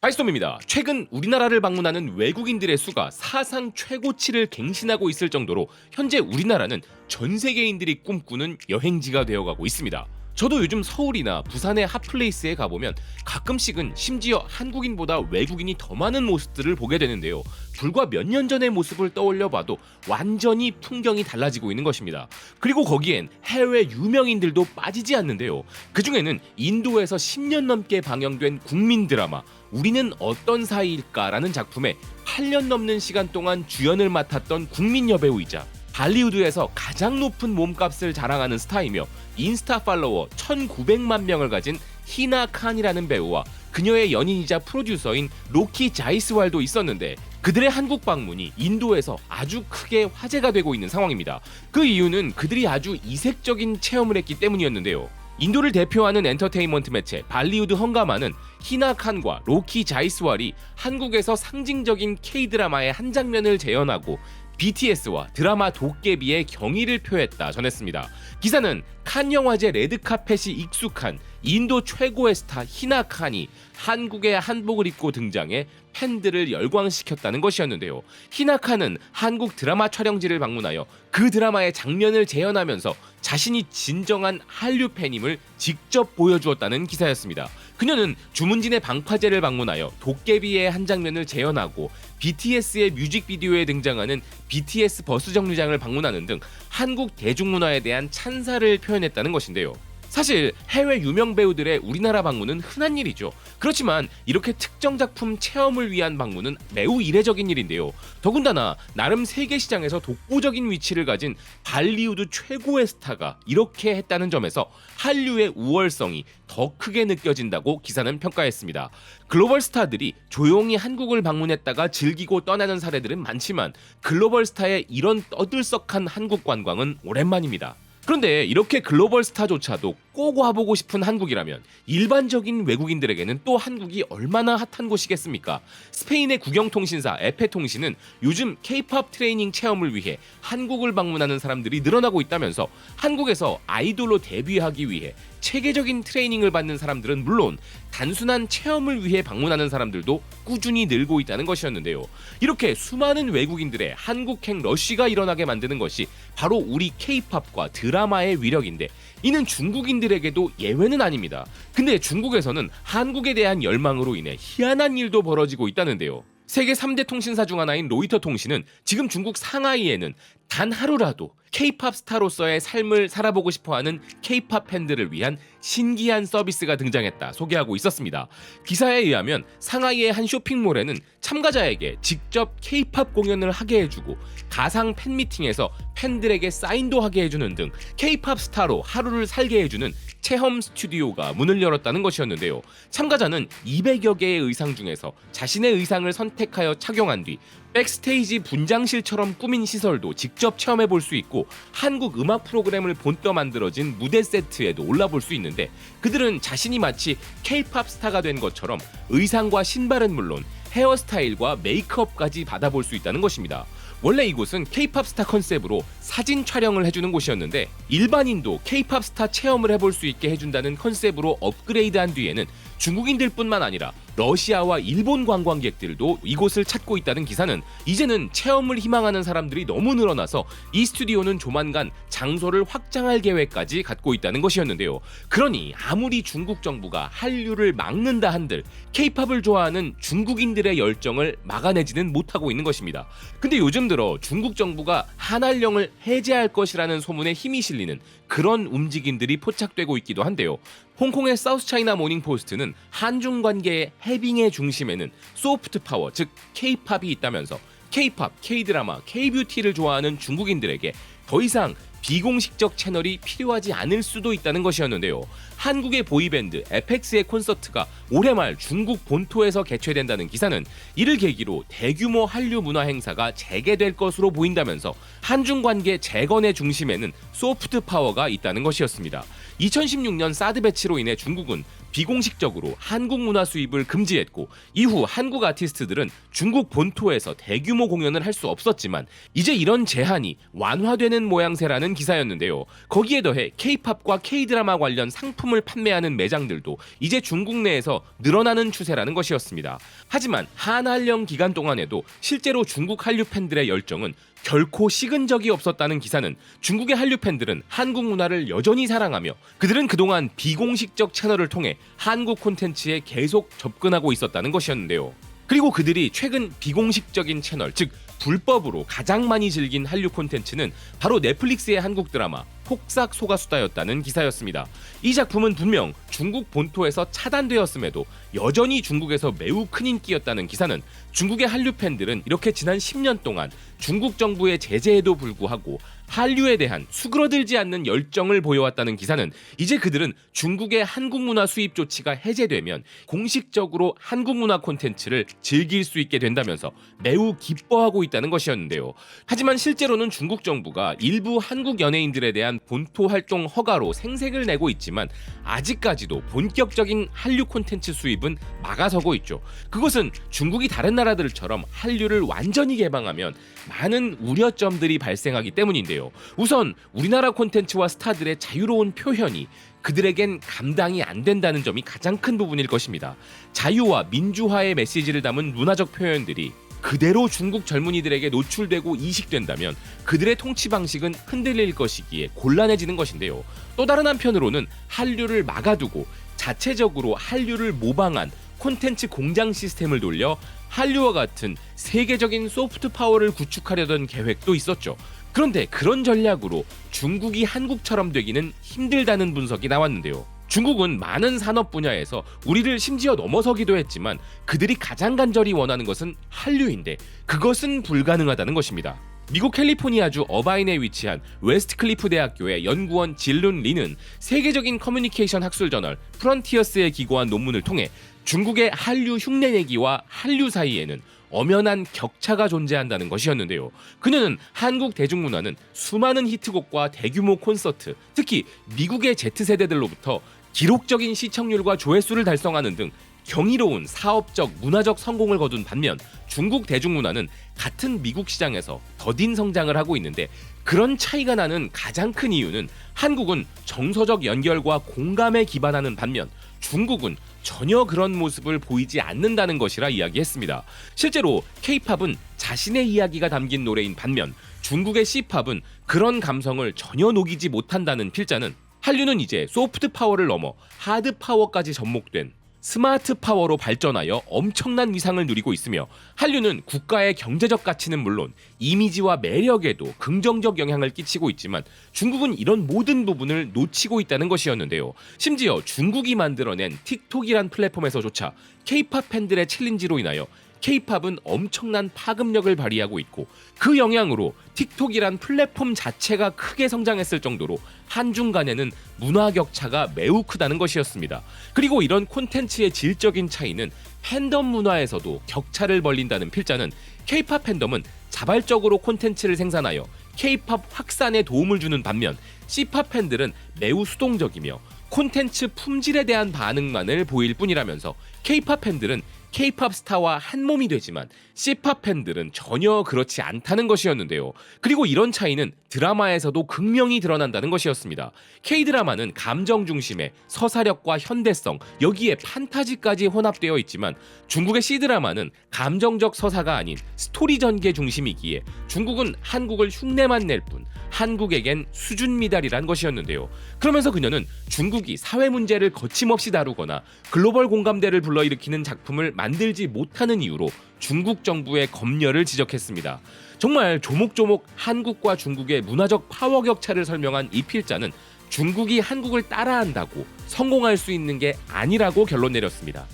아이스톰입니다. 최근 우리나라를 방문하는 외국인들의 수가 사상 최고치를 갱신하고 있을 정도로 현재 우리나라는 전 세계인들이 꿈꾸는 여행지가 되어가고 있습니다. 저도 요즘 서울이나 부산의 핫플레이스에 가보면 가끔씩은 심지어 한국인보다 외국인이 더 많은 모습들을 보게 되는데요. 불과 몇 년 전의 모습을 떠올려봐도 완전히 풍경이 달라지고 있는 것입니다. 그리고 거기엔 해외 유명인들도 빠지지 않는데요. 그 중에는 인도에서 10년 넘게 방영된 국민 드라마 우리는 어떤 사이일까라는 작품에 8년 넘는 시간 동안 주연을 맡았던 국민 여배우이자 할리우드에서 가장 높은 몸값을 자랑하는 스타이며 인스타 팔로워 1900만 명을 가진 희나 칸이라는 배우와 그녀의 연인이자 프로듀서인 로키 자이스왈도 있었는데 그들의 한국 방문이 인도에서 아주 크게 화제가 되고 있는 상황입니다. 그 이유는 그들이 아주 이색적인 체험을 했기 때문이었는데요. 인도를 대표하는 엔터테인먼트 매체 발리우드 헝가마는 희나 칸과 로키 자이스왈이 한국에서 상징적인 K-드라마의 한 장면을 재현하고 BTS와 드라마 도깨비의 경의를 표했다 전했습니다. 기사는 칸 영화제 레드카펫이 익숙한 인도 최고의 스타 희나 칸이 한국의 한복을 입고 등장해 팬들을 열광시켰다는 것이었는데요. 희나 칸은 한국 드라마 촬영지를 방문하여 그 드라마의 장면을 재현하면서 자신이 진정한 한류 팬임을 직접 보여주었다는 기사였습니다. 그녀는 주문진의 방파제를 방문하여 도깨비의 한 장면을 재현하고 BTS의 뮤직비디오에 등장하는 BTS 버스 정류장을 방문하는 등 한국 대중문화에 대한 찬사를 표현했다는 것인데요. 사실 해외 유명 배우들의 우리나라 방문은 흔한 일이죠. 그렇지만 이렇게 특정 작품 체험을 위한 방문은 매우 이례적인 일인데요. 더군다나 나름 세계 시장에서 독보적인 위치를 가진 발리우드 최고의 스타가 이렇게 했다는 점에서 한류의 우월성이 더 크게 느껴진다고 기사는 평가했습니다. 글로벌 스타들이 조용히 한국을 방문했다가 즐기고 떠나는 사례들은 많지만 글로벌 스타의 이런 떠들썩한 한국 관광은 오랜만입니다. 그런데 이렇게 글로벌 스타조차도 꼭 와보고 싶은 한국이라면 일반적인 외국인들에게는 또 한국이 얼마나 핫한 곳이겠습니까? 스페인의 국영통신사 에페통신은 요즘 K-POP 트레이닝 체험을 위해 한국을 방문하는 사람들이 늘어나고 있다면서 한국에서 아이돌로 데뷔하기 위해 체계적인 트레이닝을 받는 사람들은 물론 단순한 체험을 위해 방문하는 사람들도 꾸준히 늘고 있다는 것이었는데요. 이렇게 수많은 외국인들의 한국행 러쉬가 일어나게 만드는 것이 바로 우리 K-POP과 드라마의 위력인데 이는 중국인들에게도 예외는 아닙니다. 근데 중국에서는 한국에 대한 열망으로 인해 희한한 일도 벌어지고 있다는데요. 세계 3대 통신사 중 하나인 로이터 통신은 지금 중국 상하이에는 단 하루라도 K-POP 스타로서의 삶을 살아보고 싶어하는 K-POP 팬들을 위한 신기한 서비스가 등장했다 소개하고 있었습니다. 기사에 의하면 상하이의 한 쇼핑몰에는 참가자에게 직접 K-POP 공연을 하게 해주고 가상 팬미팅에서 팬들에게 사인도 하게 해주는 등 K-POP 스타로 하루를 살게 해주는 체험 스튜디오가 문을 열었다는 것이었는데요. 참가자는 200여 개의 의상 중에서 자신의 의상을 선택하여 착용한 뒤 백스테이지 분장실처럼 꾸민 시설도 직접 체험해 볼 수 있고 한국 음악 프로그램을 본떠 만들어진 무대 세트에도 올라볼 수 있는데 그들은 자신이 마치 K-POP 스타가 된 것처럼 의상과 신발은 물론 헤어스타일과 메이크업까지 받아볼 수 있다는 것입니다. 원래 이곳은 K-POP 스타 컨셉으로 사진 촬영을 해주는 곳이었는데 일반인도 K-POP 스타 체험을 해볼 수 있게 해준다는 컨셉으로 업그레이드한 뒤에는 중국인들뿐만 아니라 러시아와 일본 관광객들도 이곳을 찾고 있다는 기사는 이제는 체험을 희망하는 사람들이 너무 늘어나서 이 스튜디오는 조만간 장소를 확장할 계획까지 갖고 있다는 것이었는데요. 그러니 아무리 중국 정부가 한류를 막는다 한들 K-POP을 좋아하는 중국인들의 열정을 막아내지는 못하고 있는 것입니다. 근데 요즘 들어 중국 정부가 한한령을 해제할 것이라는 소문에 힘이 실리는 그런 움직임들이 포착되고 있기도 한데요. 홍콩의 사우스차이나 모닝포스트는 한중 관계의 해빙의 중심에는 소프트 파워, 즉 K-POP이 있다면서 K-POP, K-드라마, K-뷰티를 좋아하는 중국인들에게 더 이상 비공식적 채널이 필요하지 않을 수도 있다는 것이었는데요. 한국의 보이밴드 에펙스의 콘서트가 올해 말 중국 본토에서 개최된다는 기사는 이를 계기로 대규모 한류 문화 행사가 재개될 것으로 보인다면서 한중 관계 재건의 중심에는 소프트 파워가 있다는 것이었습니다. 2016년 사드 배치로 인해 중국은 비공식적으로 한국 문화 수입을 금지했고, 이후 한국 아티스트들은 중국 본토에서 대규모 공연을 할 수 없었지만 이제 이런 제한이 완화되는 모양새라는 기사였는데요. 거기에 더해 K-팝과 K-드라마 관련 상품을 판매하는 매장들도 이제 중국 내에서 늘어나는 추세라는 것이었습니다. 하지만 한한령 기간 동안에도 실제로 중국 한류 팬들의 열정은 결코 식은 적이 없었다는 기사는 중국의 한류 팬들은 한국 문화를 여전히 사랑하며 그들은 그동안 비공식적 채널을 통해 한국 콘텐츠에 계속 접근하고 있었다는 것이었는데요. 그리고 그들이 최근 비공식적인 채널, 즉 불법으로 가장 많이 즐긴 한류 콘텐츠는 바로 넷플릭스의 한국 드라마 폭삭 소가수다였다는 기사였습니다. 이 작품은 분명 중국 본토에서 차단되었음에도 여전히 중국에서 매우 큰 인기였다는 기사는 중국의 한류 팬들은 이렇게 지난 10년 동안 중국 정부의 제재에도 불구하고 한류에 대한 수그러들지 않는 열정을 보여왔다는 기사는 이제 그들은 중국의 한국 문화 수입 조치가 해제되면 공식적으로 한국 문화 콘텐츠를 즐길 수 있게 된다면서 매우 기뻐하고 있다는 것이었는데요. 하지만 실제로는 중국 정부가 일부 한국 연예인들에 대한 본토 활동 허가로 생색을 내고 있지만 아직까지도 본격적인 한류 콘텐츠 수입은 막아서고 있죠. 그것은 중국이 다른 나라들처럼 한류를 완전히 개방하면 많은 우려점들이 발생하기 때문인데요. 우선 우리나라 콘텐츠와 스타들의 자유로운 표현이 그들에겐 감당이 안 된다는 점이 가장 큰 부분일 것입니다. 자유와 민주화의 메시지를 담은 문화적 표현들이 그대로 중국 젊은이들에게 노출되고 이식된다면 그들의 통치 방식은 흔들릴 것이기에 곤란해지는 것인데요. 또 다른 한편으로는 한류를 막아두고 자체적으로 한류를 모방한 콘텐츠 공장 시스템을 돌려 한류와 같은 세계적인 소프트 파워를 구축하려던 계획도 있었죠. 그런데 그런 전략으로 중국이 한국처럼 되기는 힘들다는 분석이 나왔는데요. 중국은 많은 산업 분야에서 우리를 심지어 넘어서기도 했지만 그들이 가장 간절히 원하는 것은 한류인데 그것은 불가능하다는 것입니다. 미국 캘리포니아주 어바인에 위치한 웨스트클리프 대학교의 연구원 질룬 리는 세계적인 커뮤니케이션 학술 저널 프런티어스에 기고한 논문을 통해 중국의 한류 흉내내기와 한류 사이에는 엄연한 격차가 존재한다는 것이었는데요. 그녀는 한국 대중문화는 수많은 히트곡과 대규모 콘서트, 특히 미국의 Z세대들로부터 기록적인 시청률과 조회수를 달성하는 등 경이로운 사업적, 문화적 성공을 거둔 반면 중국 대중문화는 같은 미국 시장에서 더딘 성장을 하고 있는데 그런 차이가 나는 가장 큰 이유는 한국은 정서적 연결과 공감에 기반하는 반면 중국은 전혀 그런 모습을 보이지 않는다는 것이라 이야기했습니다. 실제로 K-팝은 자신의 이야기가 담긴 노래인 반면 중국의 C-팝은 그런 감성을 전혀 녹이지 못한다는 필자는 한류는 이제 소프트 파워를 넘어 하드 파워까지 접목된 스마트 파워로 발전하여 엄청난 위상을 누리고 있으며 한류는 국가의 경제적 가치는 물론 이미지와 매력에도 긍정적 영향을 끼치고 있지만 중국은 이런 모든 부분을 놓치고 있다는 것이었는데요. 심지어 중국이 만들어낸 틱톡이란 플랫폼에서조차 K-팝 팬들의 챌린지로 인하여 K-팝은 엄청난 파급력을 발휘하고 있고 그 영향으로 틱톡이란 플랫폼 자체가 크게 성장했을 정도로 한중 간에는 문화 격차가 매우 크다는 것이었습니다. 그리고 이런 콘텐츠의 질적인 차이는 팬덤 문화에서도 격차를 벌린다는 필자는 K-팝 팬덤은 자발적으로 콘텐츠를 생산하여 K-팝 확산에 도움을 주는 반면 C-팝 팬들은 매우 수동적이며 콘텐츠 품질에 대한 반응만을 보일 뿐이라면서 K-팝 팬들은 K-팝 스타와 한몸이 되지만 C-팝 팬들은 전혀 그렇지 않다는 것이었는데요. 그리고 이런 차이는 드라마에서도 극명히 드러난다는 것이었습니다. K-드라마는 감정 중심의 서사력과 현대성, 여기에 판타지까지 혼합되어 있지만 중국의 C-드라마는 감정적 서사가 아닌 스토리 전개 중심이기에 중국은 한국을 흉내만 낼 뿐 한국에겐 수준 미달이란 것이었는데요. 그러면서 그녀는 중국이 사회 문제를 거침없이 다루거나 글로벌 공감대를 불러일으키는 작품을 만들지 못하는 이유로 중국 정부의 검열을 지적했습니다. 정말 조목조목 한국과 중국의 문화적 파워 격차를 설명한 이 필자는 중국이 한국을 따라한다고 성공할 수 있는 게 아니라고 결론 내렸습니다.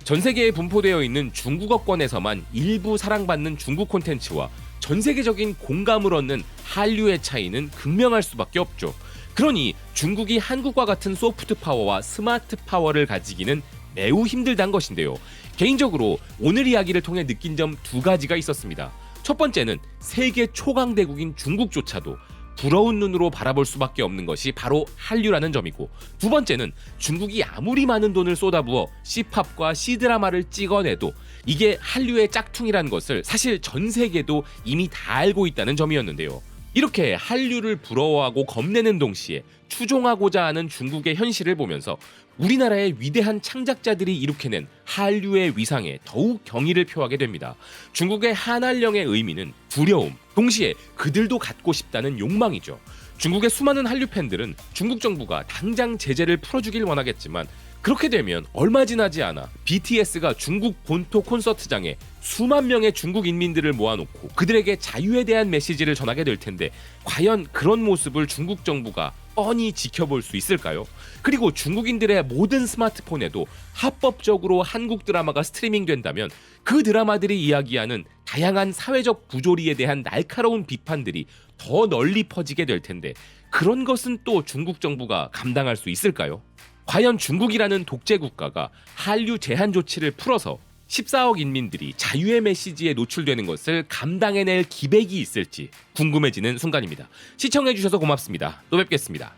전 세계에 분포되어 있는 중국어권에서만 일부 사랑받는 중국 콘텐츠와 전 세계적인 공감을 얻는 한류의 차이는 극명할 수밖에 없죠. 그러니 중국이 한국과 같은 소프트 파워와 스마트 파워를 가지기는 매우 힘들다는 것인데요. 개인적으로 오늘 이야기를 통해 느낀 점 두 가지가 있었습니다. 첫 번째는 세계 초강대국인 중국조차도 부러운 눈으로 바라볼 수밖에 없는 것이 바로 한류라는 점이고, 두 번째는 중국이 아무리 많은 돈을 쏟아부어 C팝과 C드라마를 찍어내도 이게 한류의 짝퉁이라는 것을 사실 전 세계도 이미 다 알고 있다는 점이었는데요. 이렇게 한류를 부러워하고 겁내는 동시에 추종하고자 하는 중국의 현실을 보면서 우리나라의 위대한 창작자들이 이룩해낸 한류의 위상에 더욱 경의를 표하게 됩니다. 중국의 한한령의 의미는 두려움, 동시에 그들도 갖고 싶다는 욕망이죠. 중국의 수많은 한류 팬들은 중국 정부가 당장 제재를 풀어주길 원하겠지만, 그렇게 되면 얼마 지나지 않아 BTS가 중국 본토 콘서트장에 수만 명의 중국 인민들을 모아놓고 그들에게 자유에 대한 메시지를 전하게 될 텐데, 과연 그런 모습을 중국 정부가 뻔히 지켜볼 수 있을까요? 그리고 중국인들의 모든 스마트폰에도 합법적으로 한국 드라마가 스트리밍 된다면 그 드라마들이 이야기하는 다양한 사회적 부조리에 대한 날카로운 비판들이 더 널리 퍼지게 될 텐데, 그런 것은 또 중국 정부가 감당할 수 있을까요? 과연 중국이라는 독재 국가가 한류 제한 조치를 풀어서 14억 인민들이 자유의 메시지에 노출되는 것을 감당해낼 기백이 있을지 궁금해지는 순간입니다. 시청해주셔서 고맙습니다. 또 뵙겠습니다.